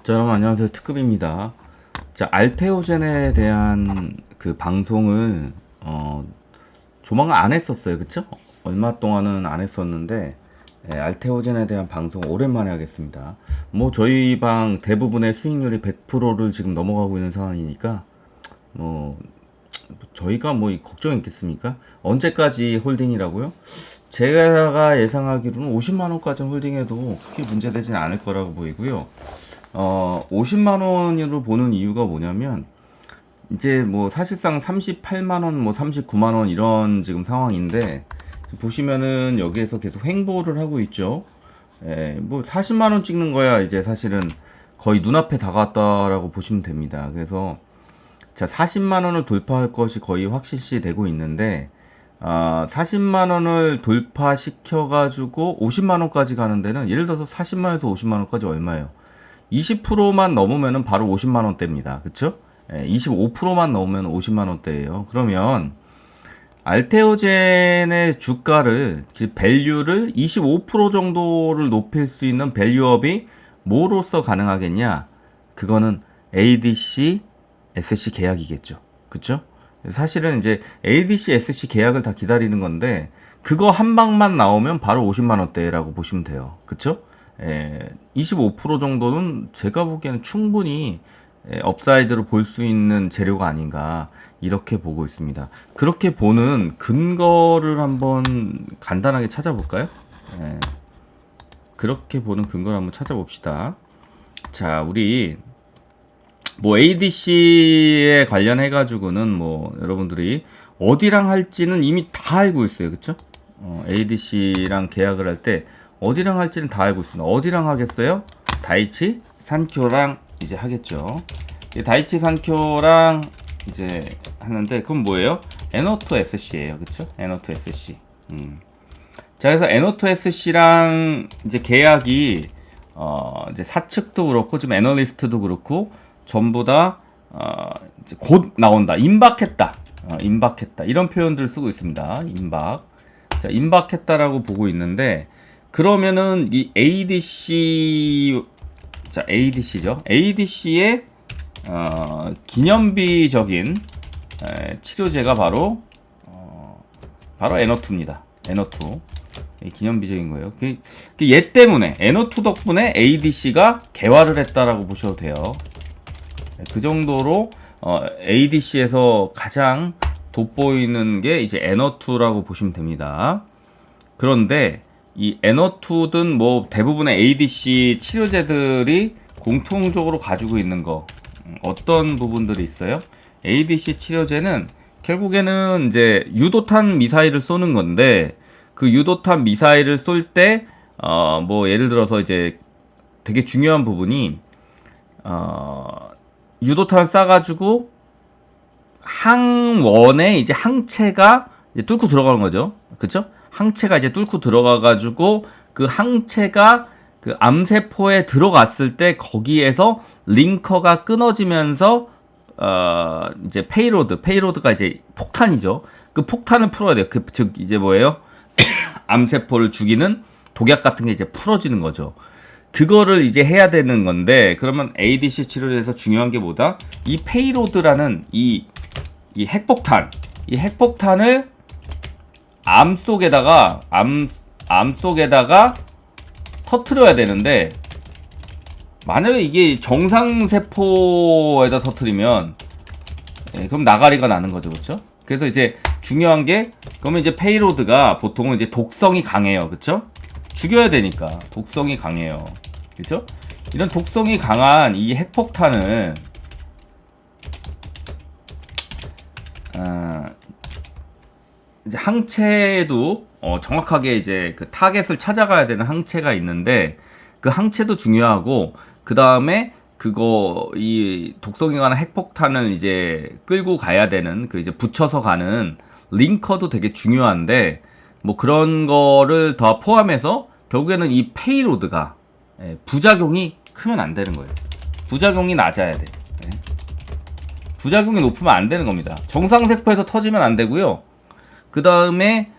자, 여러분 안녕하세요. 특급입니다. 자, 알테오젠에 대한 그 방송을 조만간 안 했었어요. 그쵸? 얼마 동안은 안 했었는데 알테오젠에 대한 방송 오랜만에 하겠습니다. 뭐 저희 방 대부분의 수익률이 100%를 지금 넘어가고 있는 상황이니까 뭐 저희가 뭐 걱정이 있겠습니까? 언제까지 홀딩이라고요? 제가 예상하기로는 50만 원까지 홀딩해도 크게 문제되지는 않을 거라고 보이고요. 50만 원으로 보는 이유가 뭐냐면, 이제 뭐 사실상 38만 원, 뭐 39만 원 이런 지금 상황인데, 보시면은 여기에서 계속 횡보를 하고 있죠. 뭐 40만 원 찍는 거야 이제 사실은 거의 눈앞에 다가왔다라고 보시면 됩니다. 그래서 자, 40만 원을 돌파할 것이 거의 확실시 되고 있는데, 40만 원을 돌파시켜가지고 50만 원까지 가는 데는, 예를 들어서 40만 원에서 50만 원까지 얼마예요? 20%만 넘으면은 바로 50만 원대입니다. 그쵸? 25%만 넘으면 50만 원대예요. 그러면 알테오젠의 주가를, 밸류를 25% 정도를 높일 수 있는 밸류업이 뭐로서 가능하겠냐? 그거는 ADC, SC 계약이겠죠. 그쵸? 사실은 이제 ADC, SC 계약을 다 기다리는 건데, 그거 한 방만 나오면 바로 50만 원대라고 보시면 돼요. 그쵸? 25% 정도는 제가 보기에는 충분히 업사이드로 볼 수 있는 재료가 아닌가 이렇게 보고 있습니다. 그렇게 보는 근거를 한번 간단하게 찾아볼까요? 그렇게 보는 근거를 한번 찾아봅시다. 자, 우리 뭐 ADC에 관련해 가지고는 뭐 여러분들이 어디랑 할지는 이미 다 알고 있어요. 그쵸? ADC랑 계약을 할 때 어디랑 할지는 다 알고 있습니다. 어디랑 하겠어요? 다이치 산쿄랑 이제 하겠죠. 다이치 산쿄랑 이제 하는데, 그건 뭐예요? 에너투 SC예요. 그쵸? 에너투 SC. 자, 그래서 에너투 SC랑 이제 계약이 이제 사측도 그렇고 지금 애널리스트도 그렇고 전부 다 이제 곧 나온다. 임박했다. 임박했다. 이런 표현들을 쓰고 있습니다. 임박. 자, 임박했다라고 보고 있는데, 그러면은 이 ADC, 자, ADC죠. ADC의 기념비적인 치료제가 바로 에너투입니다. 에너투. 기념비적인 거예요. 얘 때문에, 에너투 덕분에 ADC가 개화를 했다라고 보셔도 돼요. 그 정도로 ADC에서 가장 돋보이는 게 이제 에너투라고 보시면 됩니다. 그런데 이 에너투든 뭐 대부분의 ADC 치료제들이 공통적으로 가지고 있는 거, 어떤 부분들이 있어요? ADC 치료제는 결국에는 이제 유도탄 미사일을 쏘는 건데, 그 유도탄 미사일을 쏠 때 뭐 예를 들어서 이제 되게 중요한 부분이 유도탄을 쏴가지고 항원에 이제 항체가 이제 뚫고 들어가는 거죠. 그쵸? 항체가 이제 뚫고 들어가가지고 그 항체가 그 암세포에 들어갔을 때 거기에서 링커가 끊어지면서 이제 페이로드가 이제 폭탄이죠. 그 폭탄을 풀어야 돼요. 즉 이제 뭐예요? 암세포를 죽이는 독약 같은 게 이제 풀어지는 거죠. 그거를 이제 해야 되는 건데, 그러면 ADC 치료제에서 중요한 게 뭐다? 이 페이로드라는 이 핵폭탄을 암 속에다가 터트려야 되는데, 만약에 이게 정상세포에다 터트리면 그럼 나가리가 나는 거죠. 그렇죠? 그래서 이제 중요한 게, 그러면 이제 페이로드가 보통은 이제 독성이 강해요. 그렇죠? 죽여야 되니까 독성이 강해요. 그렇죠? 이런 독성이 강한 이 핵폭탄을 이제 항체도 정확하게 이제 그 타겟을 찾아가야 되는 항체가 있는데, 그 항체도 중요하고, 그 다음에 이 독성이 강한 핵폭탄을 이제 끌고 가야 되는 그 이제 붙여서 가는 링커도 되게 중요한데, 뭐 그런 거를 더 포함해서 결국에는 이 페이로드가 부작용이 크면 안 되는 거예요. 부작용이 낮아야 돼. 부작용이 높으면 안 되는 겁니다. 정상세포에서 터지면 안 되고요. 그 다음에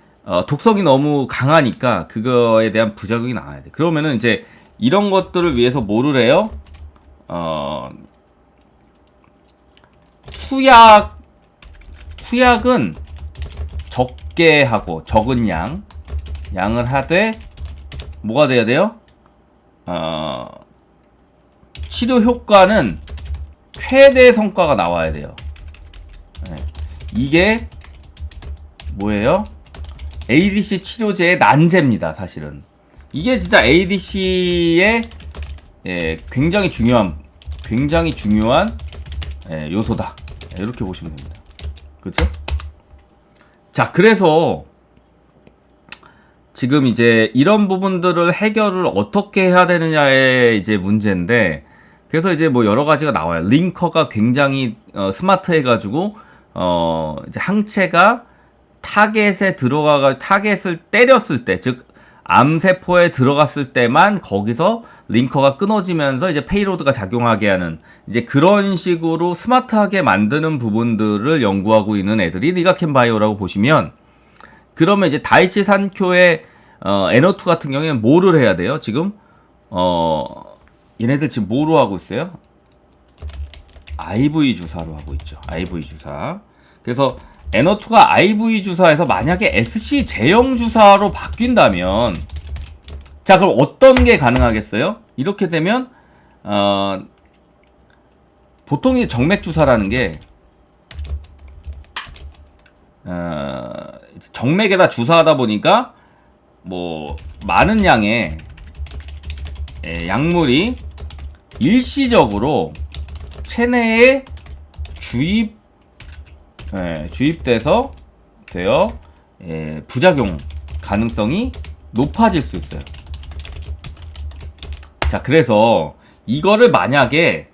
독성이 너무 강하니까 그거에 대한 부작용이 나와야 돼. 그러면은 이제 이런 것들을 위해서 뭐를 해요? 어, 투약은 적게 하고 적은 양을 하되 뭐가 돼야 돼요? 치료 효과는 최대 성과가 나와야 돼요. 네. 이게 뭐예요? ADC 치료제의 난제입니다, 사실은. 이게 진짜 ADC의 굉장히 중요한 요소다. 이렇게 보시면 됩니다. 그쵸? 자, 그래서 지금 이제 이런 부분들을 해결을 어떻게 해야 되느냐의 이제 문제인데, 그래서 이제 뭐 여러 가지가 나와요. 링커가 굉장히 스마트해가지고 이제 항체가 타겟을 때렸을 때, 즉 암세포에 들어갔을 때만 거기서 링커가 끊어지면서 이제 페이로드가 작용하게 하는 이제 그런 식으로 스마트하게 만드는 부분들을 연구하고 있는 애들이 리가켄 바이오라고 보시면, 그러면 이제 다이치 산쿄의 NO2 같은 경우에는 뭐를 해야 돼요? 지금 얘네들 지금 뭐로 하고 있어요? IV 주사로 하고 있죠. IV 주사. 그래서 NO2가 IV 주사에서 만약에 SC 제형 주사로 바뀐다면, 자, 그럼 어떤 게 가능하겠어요? 이렇게 되면 보통 이 정맥 주사라는 게 정맥에다 주사하다 보니까 뭐 많은 양의 약물이 일시적으로 체내에 주입돼서 부작용 가능성이 높아질 수 있어요. 자, 그래서 이거를 만약에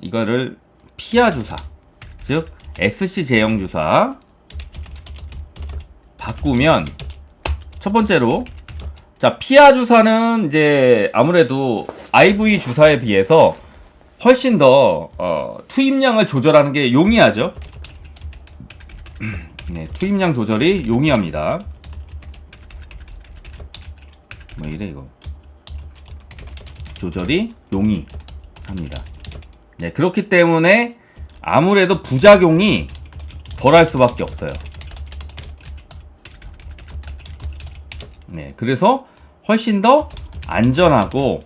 이거를 피하 주사, 즉 SC 제형 주사 바꾸면, 첫 번째로, 자, 피하 주사는 이제 아무래도 IV 주사에 비해서 훨씬 더 투입량을 조절하는 게 용이하죠. 네, 투입량 조절이 용이합니다. 뭐 이래 이거. 조절이 용이합니다. 네, 그렇기 때문에 아무래도 부작용이 덜할 수밖에 없어요. 네, 그래서 훨씬 더 안전하고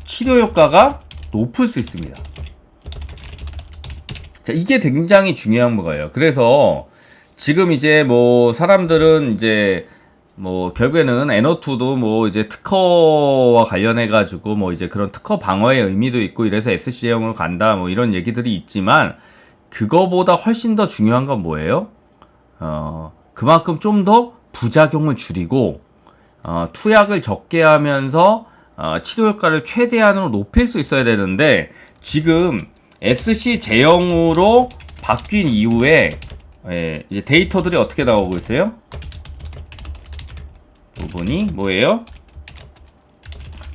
치료 효과가 높을 수 있습니다. 자, 이게 굉장히 중요한 거예요. 그래서 지금 이제 뭐 사람들은 이제 뭐 결국에는 NO2도 뭐 이제 특허와 관련해 가지고 뭐 이제 그런 특허 방어의 의미도 있고 이래서 SC형으로 간다 뭐 이런 얘기들이 있지만, 그거보다 훨씬 더 중요한 건 뭐예요? 그만큼 좀 더 부작용을 줄이고 투약을 적게 하면서 치료 효과를 최대한으로 높일 수 있어야 되는데, 지금 SC 제형으로 바뀐 이후에 이제 데이터들이 어떻게 나오고 있어요? 부분이 뭐예요?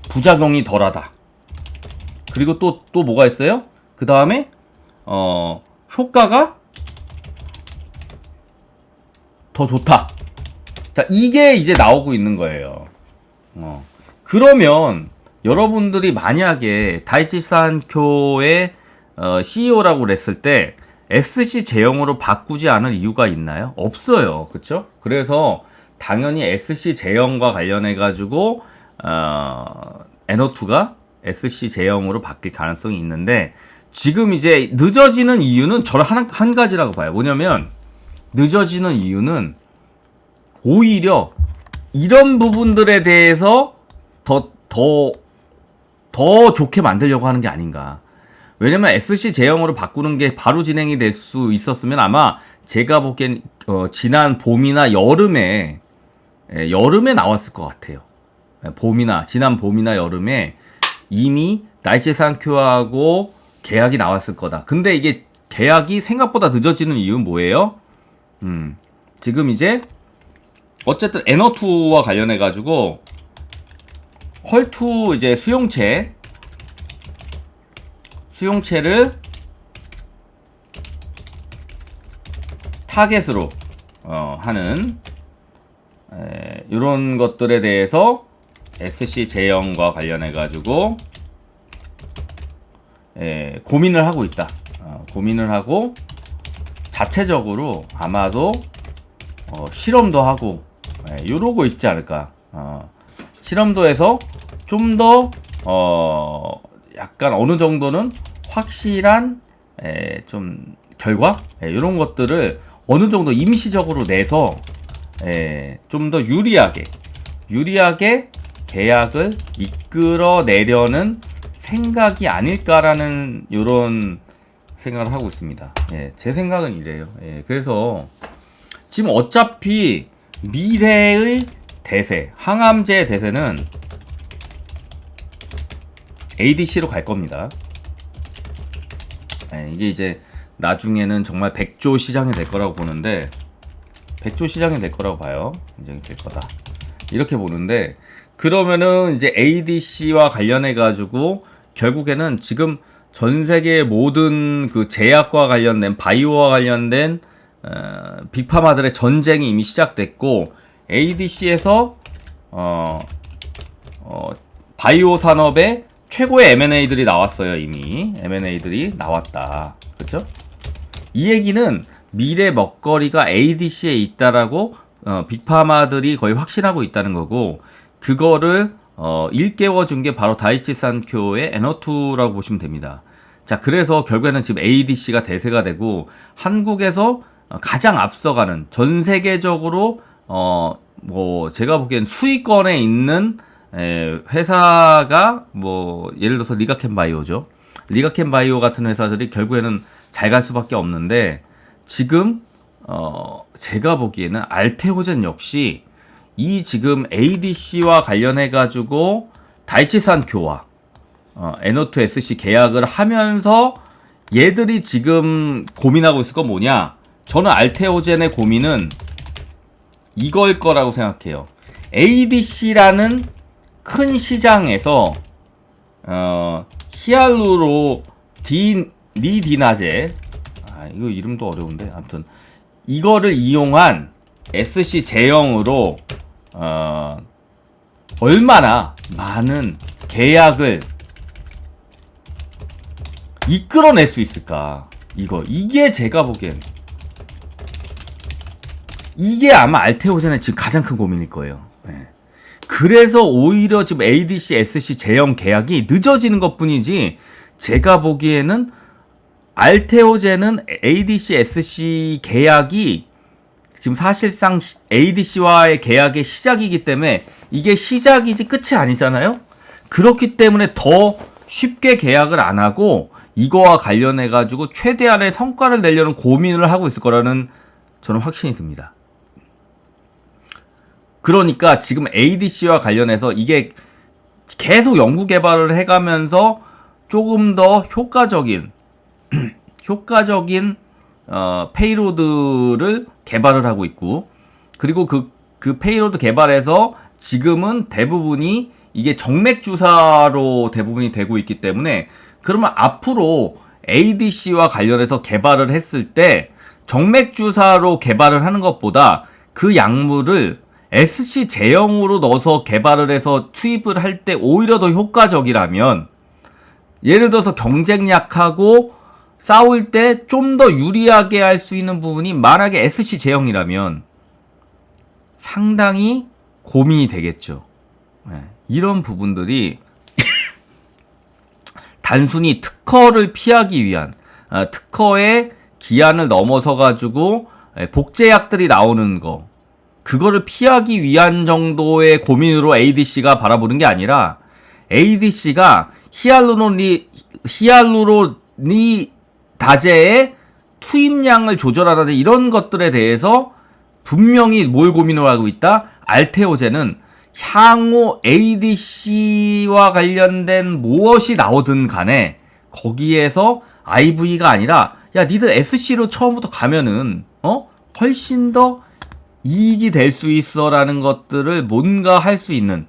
부작용이 덜하다. 그리고 또 뭐가 있어요? 그 다음에 효과가 더 좋다. 자, 이게 이제 나오고 있는 거예요. 그러면 여러분들이 만약에 다이치 산쿄의 CEO라고 그랬을 때 SC 제형으로 바꾸지 않을 이유가 있나요? 없어요. 그쵸? 그래서 당연히 SC 제형과 관련해 가지고 NO2가 SC 제형으로 바뀔 가능성이 있는데, 지금 이제 늦어지는 이유는 저는 한 가지라고 봐요. 뭐냐면 늦어지는 이유는 오히려 이런 부분들에 대해서 더 좋게 만들려고 하는 게 아닌가. 왜냐면 SC 제형으로 바꾸는 게 바로 진행이 될 수 있었으면 아마 제가 보기엔 지난 봄이나 여름에 나왔을 것 같아요. 지난 봄이나 여름에 이미 다이치 산쿄하고 계약이 나왔을 거다. 근데 이게 계약이 생각보다 늦어지는 이유는 뭐예요? 지금 이제 어쨌든 NO2와 관련해 가지고 헐투 이제 수용체를 타겟으로 하는 이런 것들에 대해서 SC 제형과 관련해 가지고 고민을 하고 있다. 고민을 하고 자체적으로 아마도 실험도 하고 이러고 있지 않을까. 실험도 해서 좀 더 약간 어느 정도는 확실한 좀 결과 이런 것들을 어느 정도 임시적으로 내서 좀 더 유리하게 계약을 이끌어내려는 생각이 아닐까라는 이런 생각을 하고 있습니다. 제 생각은 이래요. 그래서 지금 어차피 미래의 대세, 항암제의 대세는 ADC로 갈 겁니다. 이게 이제 나중에는 정말 100조 시장이 될 거라고 보는데 100조 시장이 될 거라고 봐요. 이제 될 거다. 이렇게 보는데 그러면은 이제 ADC와 관련해 가지고 결국에는 지금 전 세계 모든 그 제약과 관련된 바이오와 관련된 빅파마들의 전쟁이 이미 시작됐고 ADC에서 바이오 산업의 최고의 M&A들이 나왔어요. 이미 M&A들이 나왔다. 그렇죠? 이 얘기는 미래 먹거리가 ADC에 있다라고 빅파마들이 거의 확신하고 있다는 거고 그거를 일깨워 준 게 바로 다이치 산쿄의 에너투라고 보시면 됩니다. 자, 그래서 결국에는 지금 ADC가 대세가 되고 한국에서 가장 앞서가는 전 세계적으로 뭐 제가 보기엔 수익권에 있는 회사가 뭐 예를 들어서 리가켄 바이오죠. 리가켄 바이오 같은 회사들이 결국에는 잘 갈 수밖에 없는데 지금 제가 보기에는 알테오젠 역시 이 지금 ADC와 관련해 가지고 다이치산교와 에너투 SC 계약을 하면서 얘들이 지금 고민하고 있을 건 뭐냐? 저는 알테오젠의 고민은 이걸 거라고 생각해요. ADC라는 큰 시장에서 히알루로니디나제 이거 이름도 어려운데 아무튼 이거를 이용한 SC 제형으로 얼마나 많은 계약을 이끌어낼 수 있을까? 이게 제가 보기엔 이게 아마 알테오젠의 지금 가장 큰 고민일 거예요. 그래서 오히려 지금 ADC, SC 제형 계약이 늦어지는 것 뿐이지 제가 보기에는 알테오젠은 ADC, SC 계약이 지금 사실상 ADC와의 계약의 시작이기 때문에 이게 시작이지 끝이 아니잖아요. 그렇기 때문에 더 쉽게 계약을 안 하고 이거와 관련해 가지고 최대한의 성과를 내려는 고민을 하고 있을 거라는 저는 확신이 듭니다. 그러니까 지금 ADC와 관련해서 이게 계속 연구 개발을 해가면서 조금 더 효과적인 페이로드를 개발을 하고 있고 그리고 그 페이로드 개발에서 지금은 대부분이 이게 정맥 주사로 대부분이 되고 있기 때문에 그러면 앞으로 ADC와 관련해서 개발을 했을 때 정맥 주사로 개발을 하는 것보다 그 약물을 SC 제형으로 넣어서 개발을 해서 투입을 할 때 오히려 더 효과적이라면 예를 들어서 경쟁약하고 싸울 때 좀 더 유리하게 할 수 있는 부분이 만약에 SC 제형이라면 상당히 고민이 되겠죠. 이런 부분들이 단순히 특허를 피하기 위한 특허의 기한을 넘어서 가지고 복제약들이 나오는 거 그거를 피하기 위한 정도의 고민으로 ADC가 바라보는 게 아니라 ADC가 히알루로니다제의 투입량을 조절하는 이런 것들에 대해서 분명히 뭘 고민을 하고 있다? 알테오젠은 향후 ADC와 관련된 무엇이 나오든 간에 거기에서 IV가 아니라 야 니들 SC로 처음부터 가면은 훨씬 더 이익이 될 수 있어 라는 것들을 뭔가 할 수 있는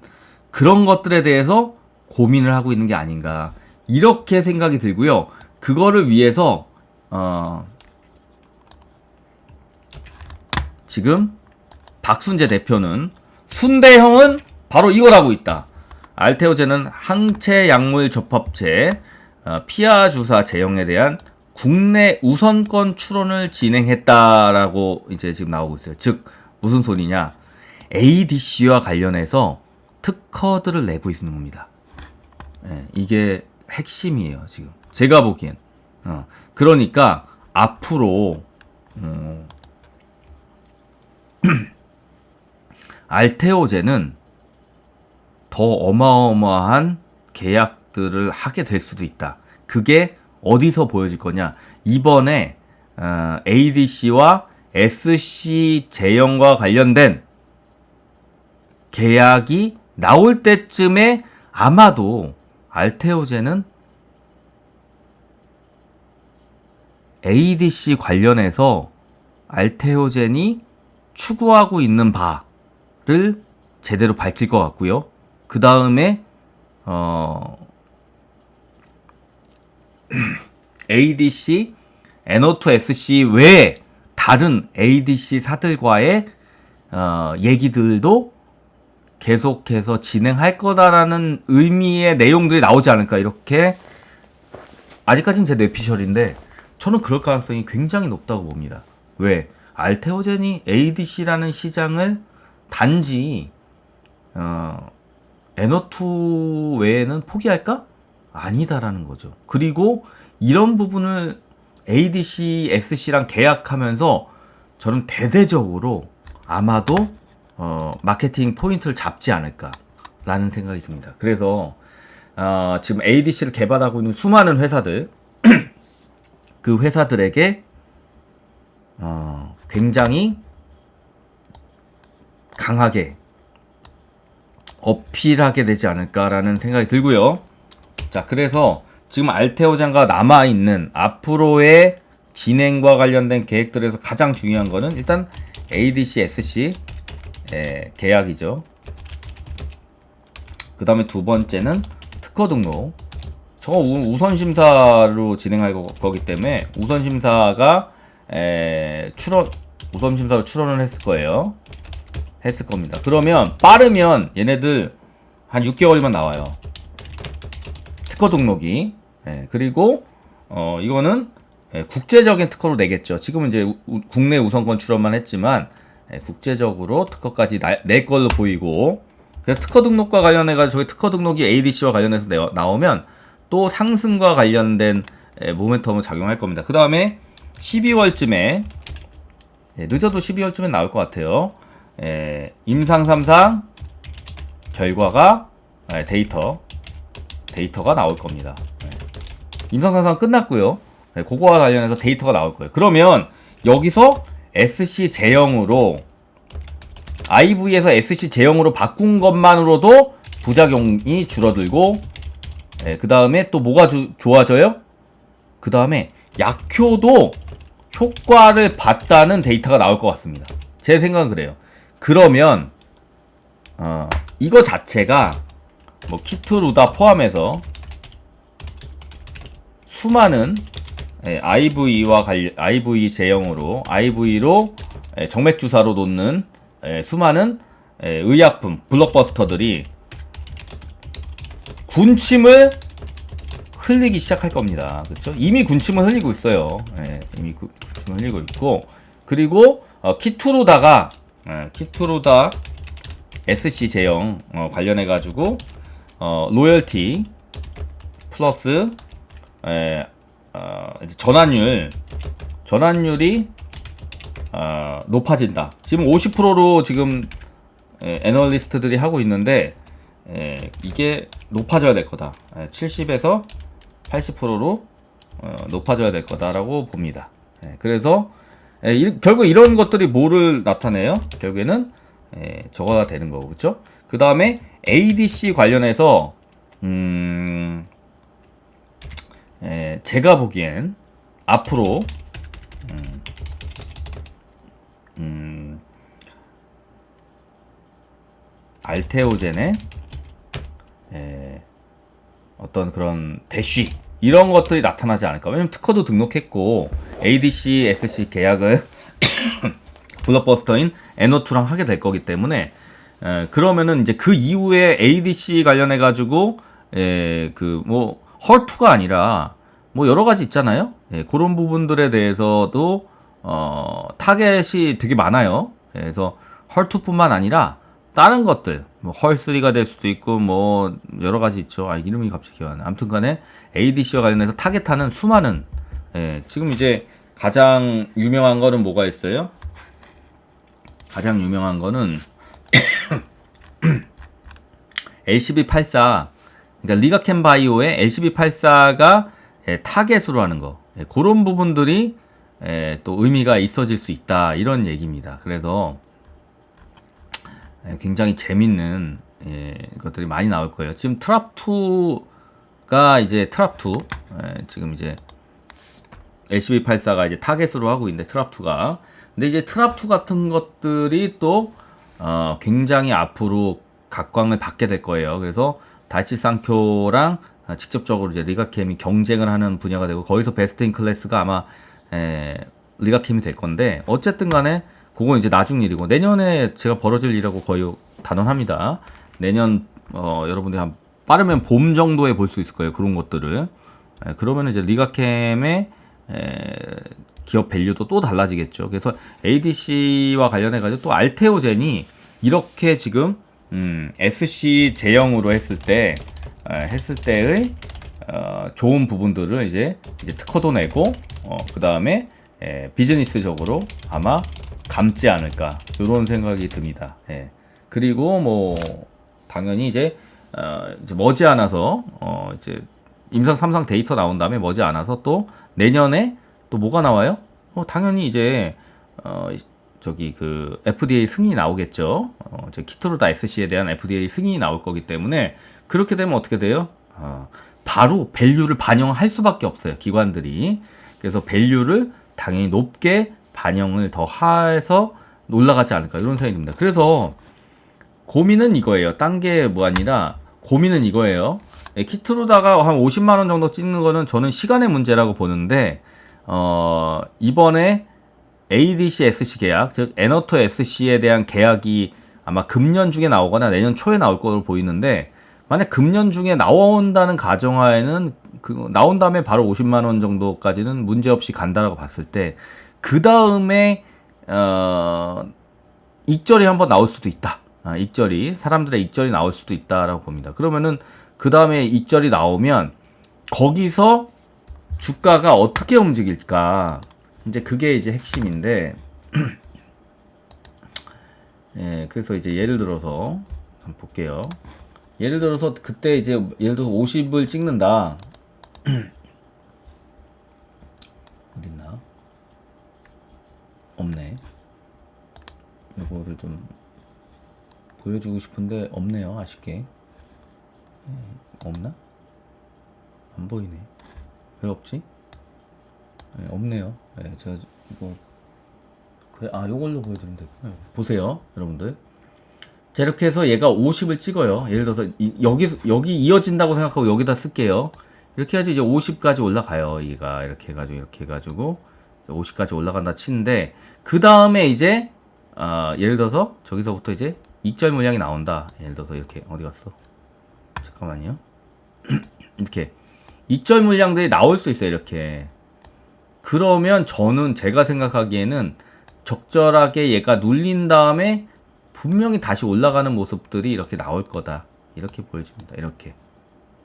그런 것들에 대해서 고민을 하고 있는 게 아닌가 이렇게 생각이 들고요. 그거를 위해서 지금 박순재 대표는 순대형은 바로 이걸 하고 있다. 알테오젠은 항체 약물 접합체 피하 주사 제형에 대한 국내 우선권 출원을 진행했다라고 이제 지금 나오고 있어요. 즉 무슨 소리냐? ADC와 관련해서 특허들을 내고 있는 겁니다. 예, 이게 핵심이에요, 지금. 제가 보기엔. 그러니까 앞으로 알테오젠은 더 어마어마한 계약들을 하게 될 수도 있다. 그게 어디서 보여질 거냐? 이번에 ADC와 SC 제형과 관련된 계약이 나올 때쯤에 아마도 알테오젠은 ADC 관련해서 알테오젠이 추구하고 있는 바를 제대로 밝힐 것 같고요. 그 다음에 ADC, NO2SC 외에 다른 ADC 사들과의 얘기들도 계속해서 진행할 거다라는 의미의 내용들이 나오지 않을까, 이렇게. 아직까지는 제 뇌피셜인데 저는 그럴 가능성이 굉장히 높다고 봅니다. 왜? 알테오젠이 ADC라는 시장을 단지 NO2 외에는 포기할까? 아니다라는 거죠. 그리고 이런 부분을 ADC, SC랑 계약하면서 저는 대대적으로 아마도 마케팅 포인트를 잡지 않을까라는 생각이 듭니다. 그래서 지금 ADC를 개발하고 있는 수많은 회사들 그 회사들에게 굉장히 강하게 어필하게 되지 않을까라는 생각이 들고요. 자, 그래서 지금 알테오젠과 남아있는 앞으로의 진행과 관련된 계획들에서 가장 중요한 거는 일단 ADC, SC 계약이죠. 그 다음에 두 번째는 특허 등록. 저거 우선심사로 진행할 거기 때문에 우선심사가 우선심사로 출원을 했을 거예요. 했을 겁니다. 그러면 빠르면 얘네들 한 6개월이면 나와요. 특허 등록이. 그리고 이거는 국제적인 특허로 내겠죠. 지금은 이제 국내 우선권 출원만 했지만 국제적으로 특허까지 낼 걸로 보이고, 그래서 특허 등록과 관련해가지고 저희 특허 등록이 ADC와 관련해서 나오면 또 상승과 관련된 모멘텀을 작용할 겁니다. 그 다음에 12월쯤에 늦어도 12월쯤에 나올 것 같아요. 임상 3상 결과가 데이터가 나올 겁니다. 임상 3상 끝났고요. 그거와 관련해서 데이터가 나올 거예요. 그러면 여기서 SC 제형으로 IV에서 SC 제형으로 바꾼 것만으로도 부작용이 줄어들고, 그 다음에 또 뭐가 좋아져요? 그 다음에 약효도 효과를 봤다는 데이터가 나올 것 같습니다. 제 생각은 그래요. 그러면 이거 자체가 뭐 키트루다 포함해서 수많은 IV 제형으로 IV로 정맥 주사로 놓는 수많은 의약품 블록버스터들이 군침을 흘리기 시작할 겁니다. 그렇죠? 이미 군침을 흘리고 있어요. 이미 군침을 흘리고 있고, 그리고 키투루다 SC 제형 관련해 가지고 로열티 플러스 이제 전환율이 높아진다. 지금 50%로 지금 애널리스트들이 하고 있는데 이게 높아져야 될 거다. 70에서 80%로 높아져야 될 거다라고 봅니다. 그래서 결국 이런 것들이 뭐를 나타내요? 결국에는 저거가 되는 거고, 그렇죠? 그 다음에 ADC 관련해서 제가 보기엔 앞으로 알테오젠의 어떤 그런 대쉬 이런 것들이 나타나지 않을까. 왜냐면 특허도 등록했고 ADC, SC 계약을 블록버스터인 NO2랑 하게 될 거기 때문에 그러면은 이제 그 이후에 ADC 관련해 가지고 그 뭐 헐투가 아니라 뭐 여러 가지 있잖아요. 그런 부분들에 대해서도 타겟이 되게 많아요. 그래서 헐투뿐만 아니라 다른 것들 뭐 헐3가 될 수도 있고 뭐 여러 가지 있죠. 이름이 갑자기 기억 안 나. 아무튼간에 ADC와 관련해서 타겟하는 수많은 지금 이제 가장 유명한 거는 뭐가 있어요? 가장 유명한 거는 LCB84, 그러니까 리가켄 바이오의 LCB84가 타겟으로 하는 거, 그런 부분들이 또 의미가 있어질 수 있다, 이런 얘기입니다. 그래서 굉장히 재밌는 것들이 많이 나올 거예요. 지금 트랍2가 이제 트랍2 지금 이제 LCB84가 이제 타겟으로 하고 있는데 트랍2가, 근데 이제 트랍2 같은 것들이 또 굉장히 앞으로 각광을 받게 될 거예요. 그래서 다이치 상쿄랑 직접적으로 이제 리가캠이 경쟁을 하는 분야가 되고, 거기서 베스트 인 클래스가 아마 리가캠이 될 건데, 어쨌든 간에 그건 이제 나중 일이고, 내년에 제가 벌어질 일이라고 거의 단언합니다. 내년 여러분들이 한 빠르면 봄 정도에 볼 수 있을 거예요. 그런 것들을. 그러면 이제 리가캠의 기업 밸류도 또 달라지겠죠. 그래서 ADC와 관련해 가지고 또 알테오젠이 이렇게 지금 SC 제형으로 했을 때의 좋은 부분들을 이제 특허도 내고 그 다음에 비즈니스적으로 아마 감지 않을까, 이런 생각이 듭니다. 그리고 뭐 당연히 이제 머지않아서 이제 임상 3상 데이터 나온 다음에 머지않아서 또 내년에 또 뭐가 나와요? 당연히 이제 저기 그 FDA 승인이 나오겠죠. 저 키트루다 SC에 대한 FDA 승인이 나올 거기 때문에, 그렇게 되면 어떻게 돼요? 바로 밸류를 반영할 수밖에 없어요, 기관들이. 그래서 밸류를 당연히 높게 반영을 더 해서 올라가지 않을까, 이런 생각이 듭니다. 그래서 고민은 이거예요. 딴 게 뭐 아니라 고민은 이거예요. 키트루다가 한 50만원 정도 찍는 거는 저는 시간의 문제라고 보는데, 이번에 ADC SC 계약, 즉 에너토 SC에 대한 계약이 아마 금년 중에 나오거나 내년 초에 나올 걸로 보이는데, 만약 금년 중에 나온다는 가정하에는 나온 다음에 바로 50만 원 정도까지는 문제 없이 간다라고 봤을 때, 그 다음에 익절이 한번 나올 수도 있다. 사람들의 익절이 나올 수도 있다라고 봅니다. 그러면은 그 다음에 익절이 나오면 거기서 주가가 어떻게 움직일까? 이제 그게 이제 핵심인데, 그래서 이제 예를 들어서 한번 볼게요. 예를 들어서 그때 이제 예를 들어서 50을 찍는다. 어딨나? 없네. 이거를 좀 보여주고 싶은데 없네요, 아쉽게. 없나? 안 보이네. 왜 없지? 없네요. 제가 이거 그래, 요걸로 보여드리면 되구나. 보세요, 여러분들. 자, 이렇게 해서 얘가 50을 찍어요. 예를 들어서 여기 이어진다고 생각하고 여기다 쓸게요. 이렇게 해야지 이제 50까지 올라가요. 얘가 이렇게 해가지고 50까지 올라간다 치는데, 그 다음에 이제 예를 들어서 저기서부터 이제 익절 물량이 나온다. 예를 들어서 이렇게 어디 갔어? 잠깐만요. 이렇게 익절 물량들이 나올 수 있어요, 이렇게. 그러면 저는 제가 생각하기에는 적절하게 얘가 눌린 다음에 분명히 다시 올라가는 모습들이 이렇게 나올 거다, 이렇게 보여집니다. 이렇게.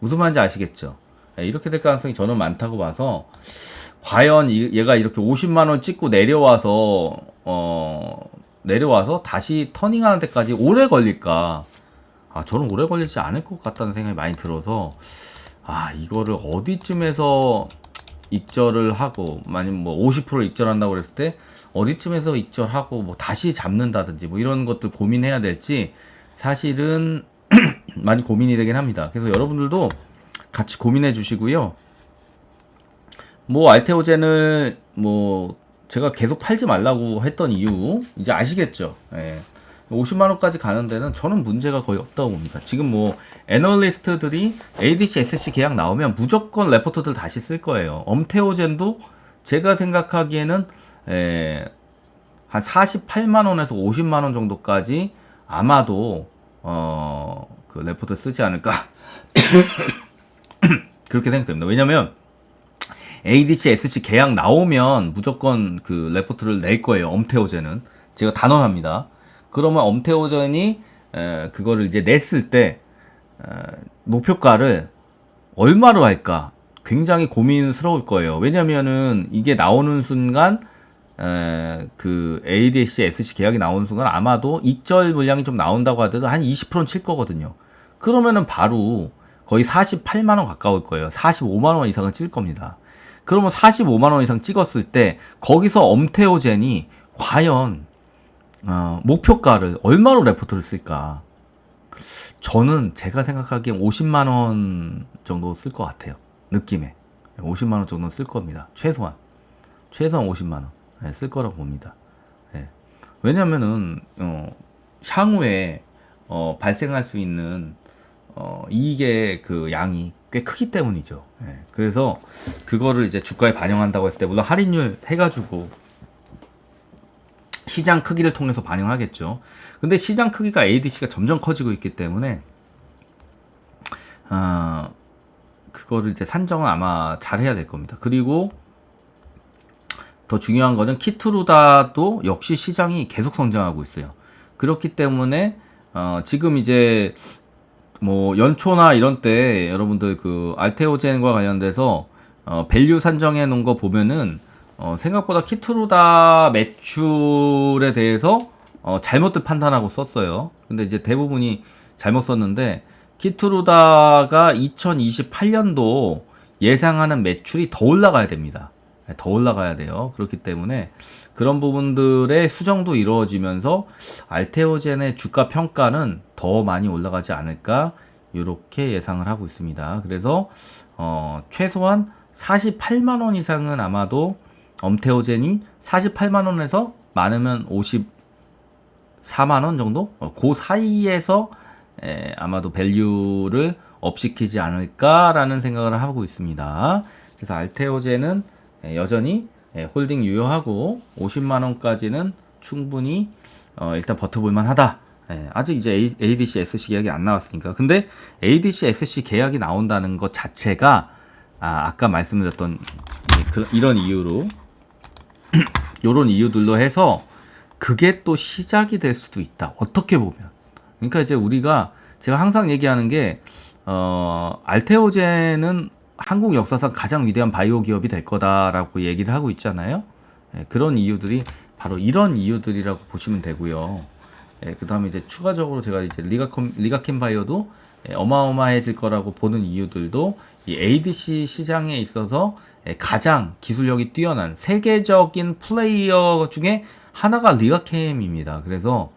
무슨 말인지 아시겠죠? 이렇게 될 가능성이 저는 많다고 봐서, 과연 얘가 이렇게 50만원 찍고 내려와서 다시 터닝하는 데까지 오래 걸릴까? 저는 오래 걸리지 않을 것 같다는 생각이 많이 들어서, 이거를 어디쯤에서 익절을 하고, 만약 뭐 50% 익절한다고 그랬을 때 어디쯤에서 익절하고 뭐 다시 잡는다든지 뭐 이런 것들 고민해야 될지, 사실은 많이 고민이 되긴 합니다. 그래서 여러분들도 같이 고민해 주시고요. 뭐 알테오젠을 뭐 제가 계속 팔지 말라고 했던 이유 이제 아시겠죠? 50만원까지 가는 데는 저는 문제가 거의 없다고 봅니다. 지금 뭐 애널리스트들이 ADC SC 계약 나오면 무조건 레포트들 다시 쓸 거예요. 엄테오젠도 제가 생각하기에는 한 48만원에서 50만원 정도까지 아마도 그 레포트 쓰지 않을까 그렇게 생각됩니다. 왜냐면 ADC, SC 계약 나오면 무조건 그 레포트를 낼 거예요. 엄태호제는 제가 단언합니다. 그러면 엄태호전이 그거를 이제 냈을 때 목표가를 얼마로 할까 굉장히 고민스러울 거예요. 왜냐면은 이게 나오는 순간 그 ADC, SC 계약이 나오는 순간 아마도 익절 물량이 좀 나온다고 하더라도 한 20%는 칠 거거든요. 그러면은 바로 거의 48만원 가까울 거예요. 45만원 이상은 찔 겁니다. 그러면 45만원 이상 찍었을 때 거기서 엄태호젠이 과연 목표가를 얼마로 레포트를 쓸까? 저는 제가 생각하기엔 50만원 정도 쓸 것 같아요. 느낌에 50만원 정도 쓸 겁니다. 최소한 50만원 쓸 거라고 봅니다. 예. 왜냐면은 향후에 발생할 수 있는 이익의 그 양이 꽤 크기 때문이죠. 예. 그래서 그거를 이제 주가에 반영한다고 했을 때 물론 할인율 해가지고 시장 크기를 통해서 반영하겠죠. 근데 시장 크기가 ADC가 점점 커지고 있기 때문에 그거를 이제 산정은 아마 잘 해야 될 겁니다. 그리고 더 중요한 거는 키트루다도 역시 시장이 계속 성장하고 있어요. 그렇기 때문에 지금 이제 뭐 연초나 이런 때 여러분들 그 알테오젠과 관련돼서 밸류 산정해 놓은 거 보면은 생각보다 키트루다 매출에 대해서 잘못된 판단하고 썼어요. 근데 이제 대부분이 잘못 썼는데 키트루다가 2028년도 예상하는 매출이 더 올라가야 됩니다. 더 올라가야 돼요. 그렇기 때문에 그런 부분들의 수정도 이루어지면서 알테오젠의 주가 평가는 더 많이 올라가지 않을까 이렇게 예상을 하고 있습니다. 그래서 최소한 48만원 이상은 아마도 엄태오젠이 48만원에서 많으면 54만원 정도? 그 사이에서 아마도 밸류를 업시키지 않을까라는 생각을 하고 있습니다. 그래서 알테오젠은 여전히 홀딩 유효하고 50만원까지는 충분히 일단 버텨볼만 하다. 아직 이제 ADC, SC 계약이 안 나왔으니까. 근데 ADC, SC 계약이 나온다는 것 자체가 아까 말씀드렸던 이런 이유로 요런 이유들로 해서 그게 또 시작이 될 수도 있다. 어떻게 보면. 그러니까 이제 제가 항상 얘기하는 게 알테오젠은 한국 역사상 가장 위대한 바이오 기업이 될 거다라고 얘기를 하고 있잖아요. 그런 이유들이 바로 이런 이유들이라고 보시면 되고요. 그 다음에 이제 추가적으로 제가 이제 리가캠 바이오도 어마어마해질 거라고 보는 이유들도 이 ADC 시장에 있어서 가장 기술력이 뛰어난 세계적인 플레이어 중에 하나가 리가캠입니다. 그래서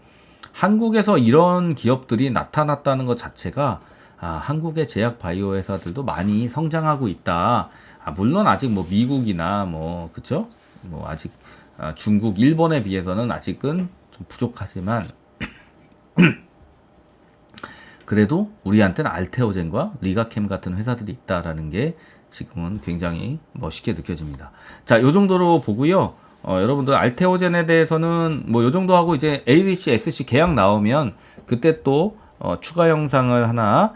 한국에서 이런 기업들이 나타났다는 것 자체가 한국의 제약 바이오 회사들도 많이 성장하고 있다. 물론 아직 뭐 미국이나 뭐 그쵸? 뭐 아직 중국, 일본에 비해서는 아직은 좀 부족하지만 그래도 우리한테는 알테오젠과 리가캠 같은 회사들이 있다라는 게 지금은 굉장히 멋있게 느껴집니다. 자, 요 정도로 보고요. 여러분들 알테오젠에 대해서는 뭐 요 정도 하고 이제 ADC, SC 계약 나오면 그때 또 추가 영상을 하나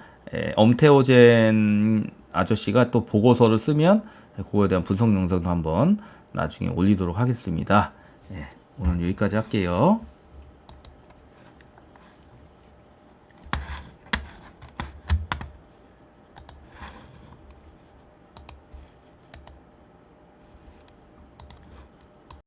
엄태오젠 아저씨가 또 보고서를 쓰면 그거에 대한 분석 영상도 한번 나중에 올리도록 하겠습니다. 오늘 여기까지 할게요.